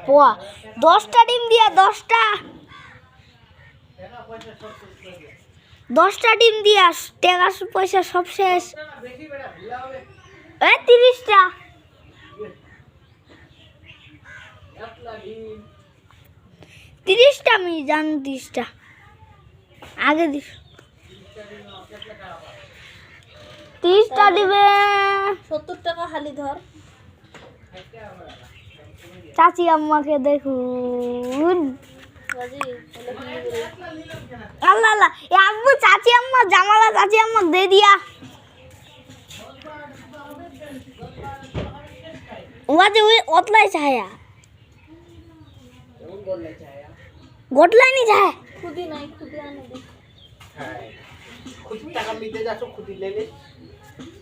পোয়া 10টা ডিম দিয়া 10টা ডিম দিয়া টাকা পয়সা সব শেষ। 30টা 30টা আমি জানি 30টা আগে দিস 30টা দিবে 70 টাকা খালি ধর। চাচি আম্মাকে দেখুন। আল্লাহ আল্লাহ এ আব্বু চাচি আম্মা জামালা চাচি আম্মা দে দিয়া ওয়াজে ওই অতলাই ছায়া গোটলাই নি যায় খুদি নাই খুদি আনে দে। হ্যাঁ খুদি টাকা নিতে যাচ্ছ খুদি লেলে